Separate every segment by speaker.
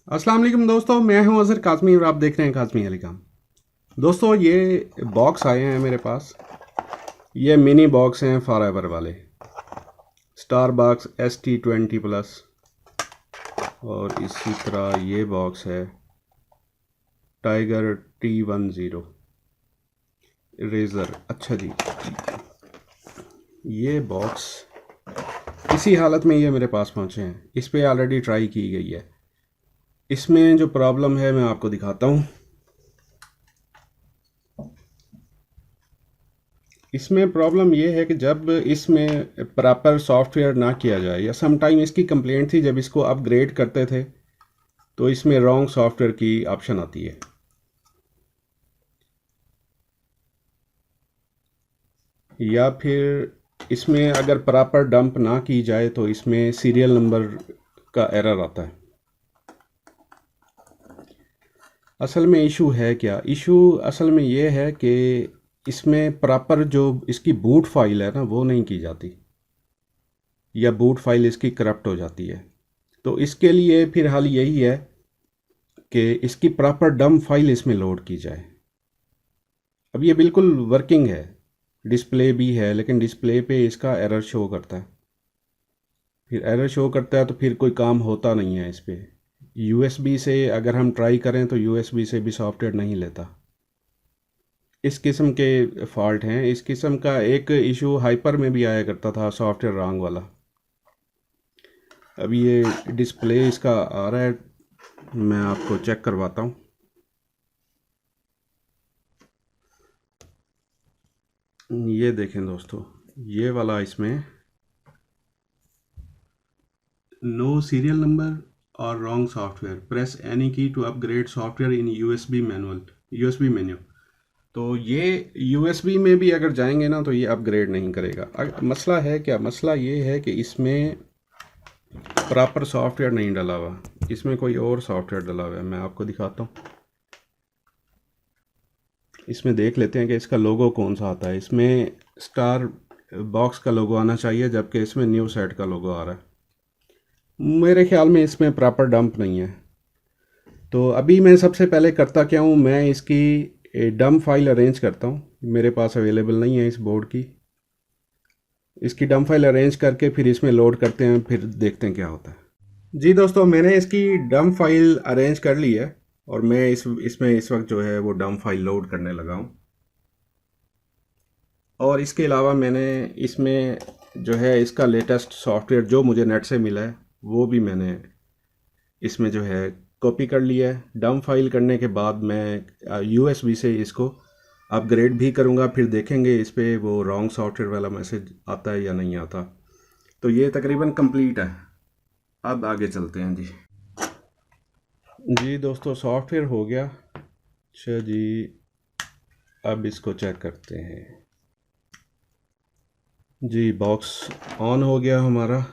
Speaker 1: अस्सलाम वालेकुम दोस्तों, मैं हूं अज़हर काज़मी और आप देख रहे हैं काज़मी अलीकाम। दोस्तों, ये बॉक्स आए हैं मेरे पास। ये मिनी बॉक्स हैं फॉरएवर वाले, स्टारबक्स ST20 प्लस। और इसी तरह ये बॉक्स है टाइगर T10 रेज़र। अच्छा जी, ये बॉक्स इसी हालत में ये मेरे पास पहुंचे हैं। इस पे ऑलरेडी ट्राई की गई है। इसमें जो प्रॉब्लम है मैं आपको दिखाता हूँ। इसमें प्रॉब्लम ये है कि जब इसमें प्रॉपर सॉफ्टवेयर ना किया जाए, या सम टाइम इसकी कंप्लेंट थी जब इसको अपग्रेड करते थे तो इसमें रॉन्ग सॉफ्टवेयर की ऑप्शन आती है। या फिर इसमें अगर प्रॉपर डंप ना की जाए तो इसमें सीरियल नंबर का एरर आता है। असल में इशू है क्या? इशू असल में ये है कि इसमें प्रॉपर जो इसकी बूट फाइल है ना, वो नहीं की जाती, या बूट फाइल इसकी करप्ट हो जाती है। तो इसके लिए फिर हाल यही है कि इसकी प्रॉपर डम फाइल इसमें लोड की जाए। अब ये बिल्कुल वर्किंग है, डिस्प्ले भी है, लेकिन डिस्प्ले पे इसका एरर शो करता है। फिर एरर शो करता है तो फिर कोई काम होता नहीं है इस पे। यूएसबी से अगर हम ट्राई करें तो यूएसबी से भी सॉफ्टवेयर नहीं लेता। इस किस्म के फॉल्ट हैं। इस किस्म का एक इशू हाइपर में भी आया करता था, सॉफ्टवेयर रॉन्ग वाला। अब ये डिस्प्ले इसका आ रहा है, मैं आपको चेक करवाता हूँ। ये देखें दोस्तों, ये वाला इसमें नो सीरियल नंबर और wrong software, press any key to upgrade software in USB menu. तो ये यूएसबी में भी अगर जाएंगे ना तो ये अपग्रेड नहीं करेगा। मसला है क्या? मसला ये है कि इसमें प्रॉपर सॉफ्टवेयर नहीं डला हुआ, इसमें कोई और सॉफ्टवेयर डला हुआ है। मैं आपको दिखाता हूँ। इसमें देख लेते हैं कि इसका लोगो कौन सा आता है। इसमें स्टार बॉक्स का लोगो आना चाहिए, जबकि इसमें न्यू सेट का लोगो आ रहा है। मेरे ख्याल में इसमें प्रॉपर डंप नहीं है। तो अभी मैं सबसे पहले करता क्या हूँ, मैं इसकी डंप फाइल अरेंज करता हूँ। मेरे पास अवेलेबल नहीं है इस बोर्ड की। इसकी डंप फाइल अरेंज करके फिर इसमें लोड करते हैं, फिर देखते हैं क्या होता है। जी दोस्तों, मैंने इसकी डंप फाइल अरेंज कर ली है और मैं इसमें इस वक्त जो है वो डंप फाइल लोड करने लगा हूँ। और इसके अलावा मैंने इसमें जो है इसका लेटेस्ट सॉफ्टवेयर जो मुझे नेट से मिला है वो भी मैंने इसमें जो है कॉपी कर लिया है। डंप फाइल करने के बाद मैं यूएसबी से इसको अपग्रेड भी करूँगा, फिर देखेंगे इस पे वो रॉन्ग सॉफ्टवेयर वाला मैसेज आता है या नहीं आता। तो ये तकरीबन कंप्लीट है। अब आगे चलते हैं जी। जी दोस्तों, सॉफ्टवेयर हो गया। अच्छा जी, अब इसको चेक करते हैं। जी, बॉक्स ऑन हो गया हमारा।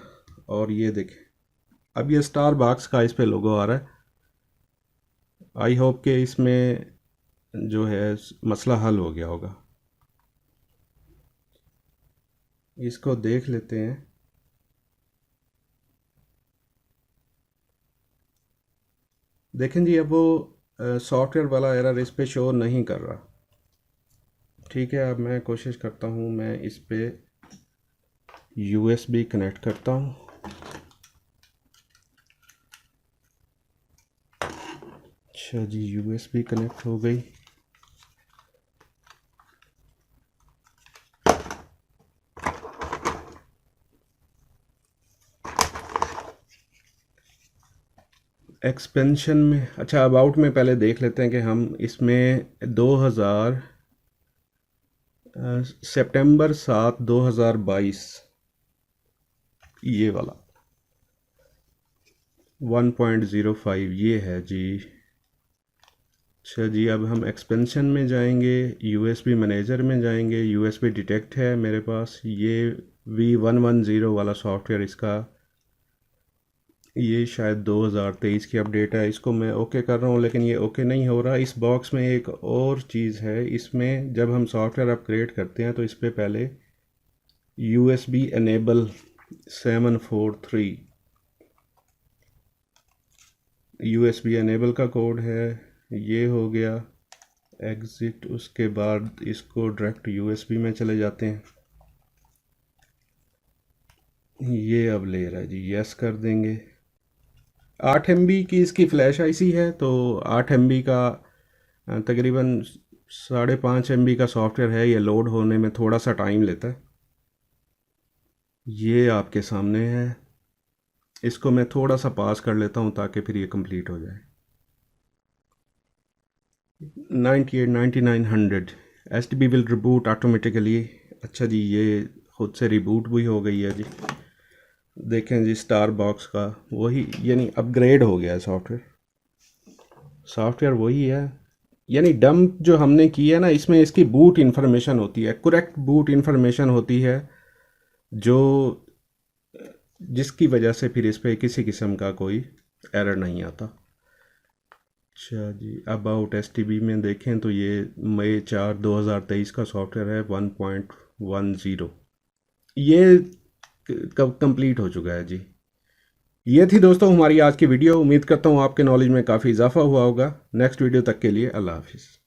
Speaker 1: और ये देखें, अब ये स्टार बॉक्स का इस पे लोगो आ रहा है। आई होप कि इसमें जो है मसला हल हो गया होगा। इसको देख लेते हैं। देखें जी, अब वो सॉफ्टवेयर वाला एरर इस पे शो नहीं कर रहा। ठीक है, अब मैं कोशिश करता हूँ, मैं इस पे यूएसबी कनेक्ट करता हूँ। अच्छा जी, यूएसबी कनेक्ट हो गई। एक्सपेंशन में, अच्छा अबाउट में पहले देख लेते हैं कि हम इसमें 2000 सितंबर 7 2022 ये वाला 1.05 ये है जी। अच्छा जी, अब हम एक्सपेंशन में जाएंगे, यूएसबी मैनेजर में जाएंगे। यूएसबी डिटेक्ट है मेरे पास, ये V110 वाला सॉफ्टवेयर इसका। ये शायद 2023 की अपडेट है। इसको मैं ओके कर रहा हूँ लेकिन ये ओके नहीं हो रहा। इस बॉक्स में एक और चीज़ है, इसमें जब हम सॉफ्टवेयर अपग्रेड करते हैं तो इस पर पहले USB enable 743 USB एनेबल का कोड है, ये हो गया एग्ज़िट। उसके बाद इसको डायरेक्ट USB में चले जाते हैं। ये अब ले रहा है जी, यस कर देंगे। 8 MB की इसकी फ़्लैश आईसी है, तो 8 MB का तकरीबन 5.5 MB का सॉफ्टवेयर है। ये लोड होने में थोड़ा सा टाइम लेता है। ये आपके सामने है। इसको मैं थोड़ा सा पास कर लेता हूँ ताकि फिर ये कंप्लीट हो जाए। 98, 9900 STB विल रिबूट ऑटोमेटिकली। अच्छा जी, ये खुद से रिबूट भी हो गई है जी। देखें जी, स्टार बॉक्स का वही, यानी अपग्रेड हो गया है सॉफ्टवेयर। सॉफ्टवेयर वही है, यानी डंप जो हमने की है ना, इसमें इसकी बूट इन्फॉर्मेशन होती है, करेक्ट बूट इन्फॉर्मेशन होती है, जो जिसकी वजह से फिर इस पर किसी किस्म का कोई एरर नहीं आता। अच्छा जी, अबाउट STB में देखें तो ये मई 4, 2023 का सॉफ्टवेयर है 1.10। ये कब कंप्लीट हो चुका है जी। ये थी दोस्तों हमारी आज की वीडियो। उम्मीद करता हूँ आपके नॉलेज में काफ़ी इजाफा हुआ होगा। नेक्स्ट वीडियो तक के लिए अल्लाह हाफिज़।